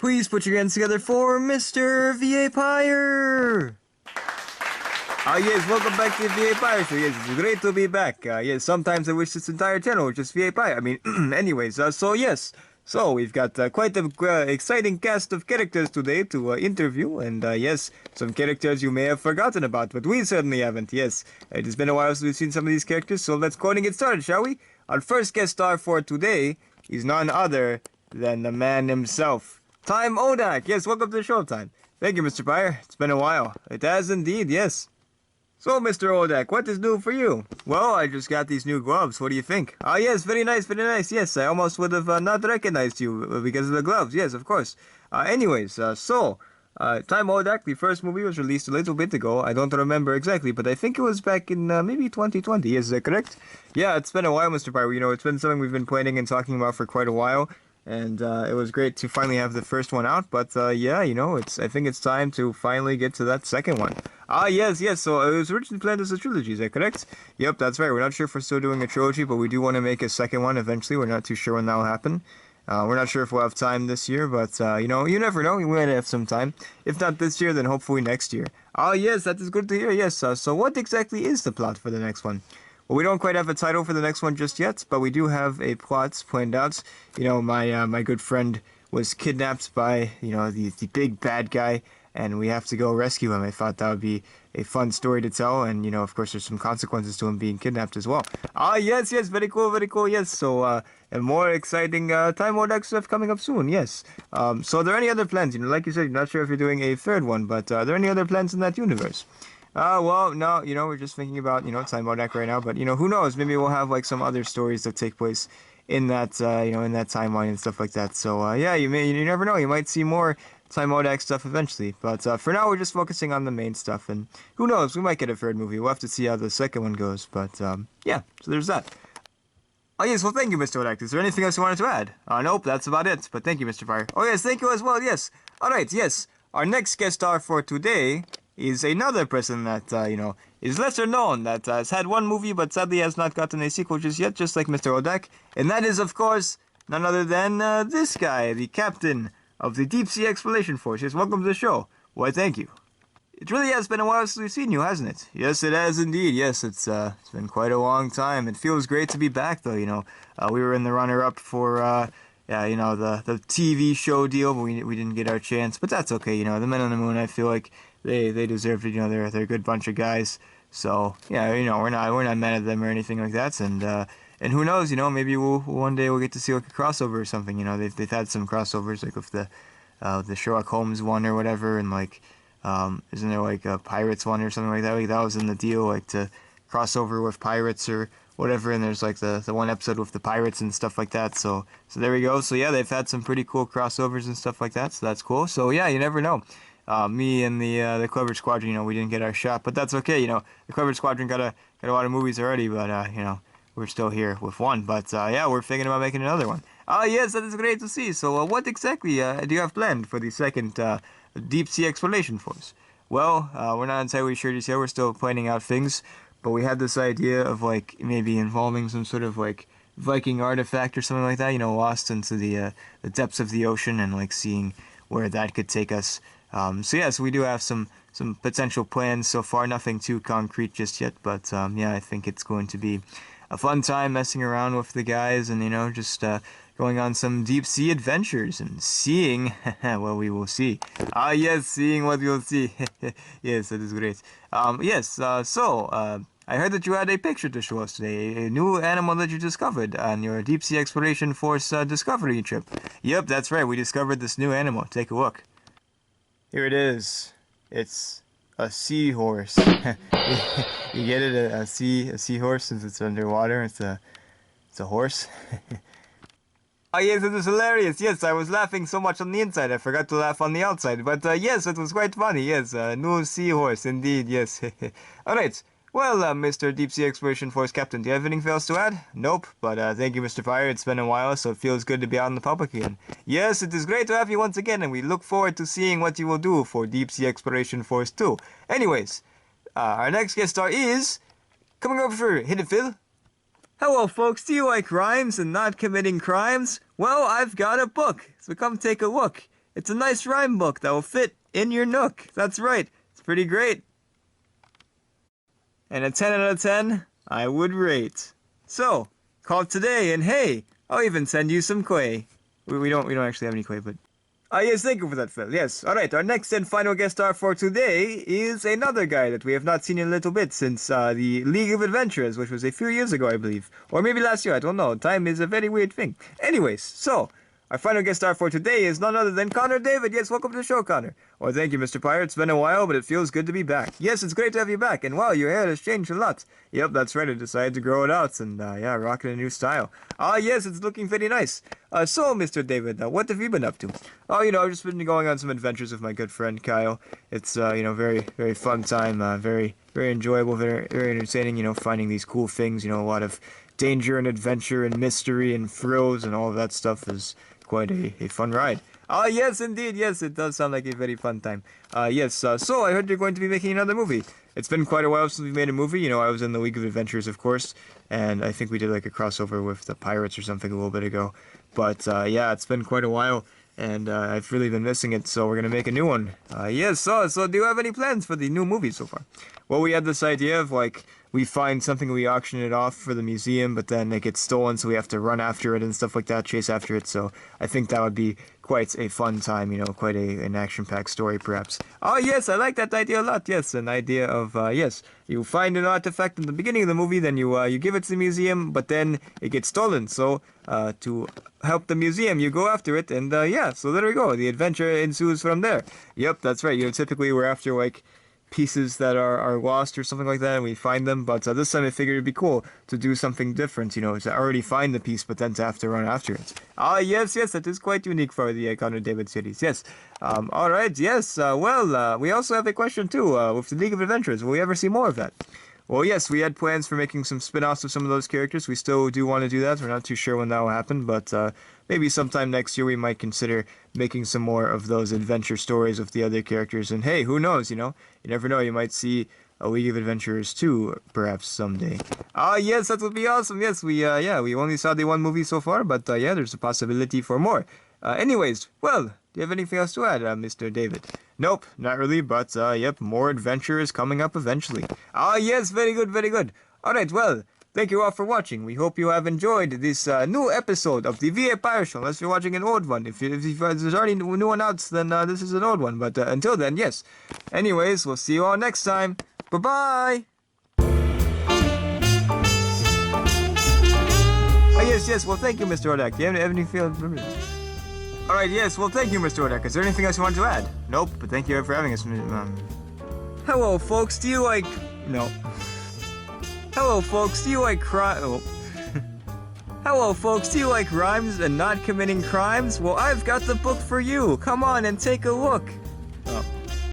Please put your hands together for Mr. V.A. Pire! Yes, welcome back to the V.A. Pire Show. Yes, it's great to be back. Yes, sometimes I wish this entire channel was just V.A. Pire. I mean, anyways, so yes. So, we've got quite an exciting cast of characters today to interview, and yes, some characters you may have forgotten about, but we certainly haven't, yes. It has been a while since we've seen some of these characters, so let's go ahead and get started, shall we? Our first guest star for today is none other than the man himself, Time Odak. Yes, welcome to the show, Time. Thank you, Mr. Pire. It's been a while. It has indeed, yes. So, Mr. Odak, what is new for you? Well, I just got these new gloves. What do you think? Yes, very nice, very nice. Yes, I almost would have not recognized you because of the gloves. Yes, of course. Anyways, Time Odak, the first movie was released a little bit ago. I don't remember exactly, but I think it was back in maybe 2020. Is that correct? Yeah, it's been a while, Mr. Pire. You know, it's been something we've been planning and talking about for quite a while. And it was great to finally have the first one out, but yeah, you know, I think it's time to finally get to that second one. Yes, so it was originally planned as a trilogy, is that correct? Yep, that's right. We're not sure if we're still doing a trilogy, but we do want to make a second one eventually. We're not too sure when that'll happen. We're not sure if we'll have time this year, but, you know, you never know. We might have some time. If not this year, then hopefully next year. Yes, that is good to hear, yes. So what exactly is the plot for the next one? Well, we don't quite have a title for the next one just yet, but we do have a plot planned out. You know, my good friend was kidnapped by, you know, the big bad guy, and we have to go rescue him. I thought that would be a fun story to tell, and, you know, of course, there's some consequences to him being kidnapped as well. Yes, very cool, yes. So, and more exciting Time Odak stuff coming up soon, yes. So are there any other plans? You know, like you said, you're not sure if you're doing a third one, but are there any other plans in that universe? Well, no, you know, we're just thinking about, you know, Time Odak right now, but, you know, who knows, maybe we'll have, like, some other stories that take place in that, you know, in that timeline and stuff like that, so, yeah, you never know, you might see more Time Odak stuff eventually, but, for now, we're just focusing on the main stuff, and who knows, we might get a third movie, we'll have to see how the second one goes, but, yeah, so there's that. Yes, well, thank you, Mr. Odak. Is there anything else you wanted to add? Nope, that's about it, but thank you, Mr. Pire. Yes, thank you as well, yes. Alright, yes, our next guest star for today is another person that, you know, is lesser known, that has had one movie but sadly has not gotten a sequel just yet, just like Mr. Odak. And that is, of course, none other than this guy, the captain of the Deep Sea Exploration Force. Yes, welcome to the show. Why, thank you. It really has been a while since we've seen you, hasn't it? Yes, it has indeed. Yes, it's been quite a long time. It feels great to be back, though, you know. We were in the runner-up for, yeah, you know, the TV show deal, but we didn't get our chance. But that's okay, you know. The Men on the Moon, I feel like they deserve it, you know, they're a good bunch of guys. So, yeah, you know, we're not mad at them or anything like that. And who knows, you know, maybe one day we'll get to see like a crossover or something, you know. They've had some crossovers, like with the Sherlock Holmes one or whatever, and like isn't there like a Pirates one or something like that? Like that was in the deal, like to cross over with Pirates or whatever, and there's like the one episode with the Pirates and stuff like that. So there we go. So yeah, they've had some pretty cool crossovers and stuff like that. So that's cool. So yeah, you never know. Me and the Clever Squadron, you know, we didn't get our shot, but that's okay. You know, the Clever Squadron got a lot of movies already, but you know, we're still here with one. But yeah, we're thinking about making another one. Yes, that is great to see. So what exactly do you have planned for the second Deep Sea Exploration Force? Well, we're not entirely sure just yet. We're still planning out things, but we had this idea of like maybe involving some sort of like Viking artifact or something like that. You know, lost into the depths of the ocean and like seeing where that could take us. So yeah, so we do have some potential plans so far, nothing too concrete just yet, but yeah, I think it's going to be a fun time messing around with the guys and, you know, just going on some deep sea adventures and seeing what we will see. Yes, seeing what we will see. Yes, that is great. Yes, I heard that you had a picture to show us today, a new animal that you discovered on your Deep Sea Exploration Force discovery trip. Yep, that's right, we discovered this new animal. Take a look. Here it is. It's a seahorse. You get it? A seahorse, since it's underwater. It's a horse. Yes, it was hilarious. Yes, I was laughing so much on the inside, I forgot to laugh on the outside. But yes, it was quite funny. Yes, new seahorse, indeed. Yes. All right. Well, Mr. Deep Sea Exploration Force Captain, do you have anything else to add? Nope, but thank you, Mr. Pire. It's been a while, so it feels good to be out in the public again. Yes, it is great to have you once again, and we look forward to seeing what you will do for Deep Sea Exploration Force 2. Anyways, our next guest star is coming over for Hit It, Phil. Hello, folks. Do you like rhymes and not committing crimes? Well, I've got a book, so come take a look. It's a nice rhyme book that will fit in your nook. That's right. It's pretty great. And a 10 out of 10, I would rate. So, call today and hey, I'll even send you some clay. We don't actually have any clay, but... yes, thank you for that, Phil. Yes, alright, our next and final guest star for today is another guy that we have not seen in a little bit since the League of Adventurers, which was a few years ago, I believe. Or maybe last year, I don't know. Time is a very weird thing. Anyways, so... our final guest star for today is none other than Connor David. Yes, welcome to the show, Connor. Well, thank you, Mr. Pire. It's been a while, but it feels good to be back. Yes, it's great to have you back. And wow, your hair has changed a lot. Yep, that's right. I decided to grow it out and, yeah, rock it a new style. Yes, it's looking pretty nice. So, Mr. David, what have you been up to? Oh, I've just been going on some adventures with my good friend Kyle. It's, very, very fun time. Very, very enjoyable, very, very entertaining, finding these cool things, a lot of danger and adventure and mystery and thrills and all of that stuff is quite a fun ride. Yes, indeed. Yes, it does sound like a very fun time. Yes, so I heard you're going to be making another movie. It's been quite a while since we made a movie. I was in the League of Adventures, of course, and I think we did like a crossover with the Pirates or something a little bit ago. But, yeah, it's been quite a while, and I've really been missing it, so we're going to make a new one. Yes, so do you have any plans for the new movie so far? Well, we had this idea of, like, we find something, we auction it off for the museum, but then it gets stolen, so we have to run after it and stuff like that, chase after it, so I think that would be quite a fun time, quite an action-packed story, perhaps. Yes, I like that idea a lot, yes, an idea of, yes, you find an artifact in the beginning of the movie, then you give it to the museum, but then it gets stolen, so, to help the museum, you go after it, and, yeah, so there we go, the adventure ensues from there. Yep, that's right, typically we're after, like, pieces that are lost or something like that, and we find them, but this time I figured it'd be cool to do something different, to already find the piece, but then to have to run after it. Yes, that is quite unique for the Connor David series, yes. Alright, yes, we also have a question too, with the League of Adventures, will we ever see more of that? Well, yes, we had plans for making some spin-offs of some of those characters. We still do want to do that. We're not too sure when that will happen, but maybe sometime next year we might consider making some more of those adventure stories with the other characters. And hey, who knows, you never know, you might see a League of Adventurers 2, perhaps, someday. Yes, that would be awesome. Yes, we only saw the one movie so far, but yeah, there's a possibility for more. Anyways, well, do you have anything else to add, Mr. David? Nope, not really, but, yep, more adventure is coming up eventually. Yes, very good, very good. Alright, well, thank you all for watching. We hope you have enjoyed this new episode of the VA Pire Show, unless you're watching an old one. If there's already a new one out, then this is an old one, but until then, yes. Anyways, we'll see you all next time. Bye-bye! Yes, well, thank you, Mr. Odak. Do you have any feelings? Alright, yes, well, thank you, Mr. Odak. Is there anything else you want to add? Nope, but thank you for having us. Hello, folks, do you like... No. Hello, folks, do you like oh. Hello, folks, do you like rhymes and not committing crimes? Well, I've got the book for you. Come on and take a look.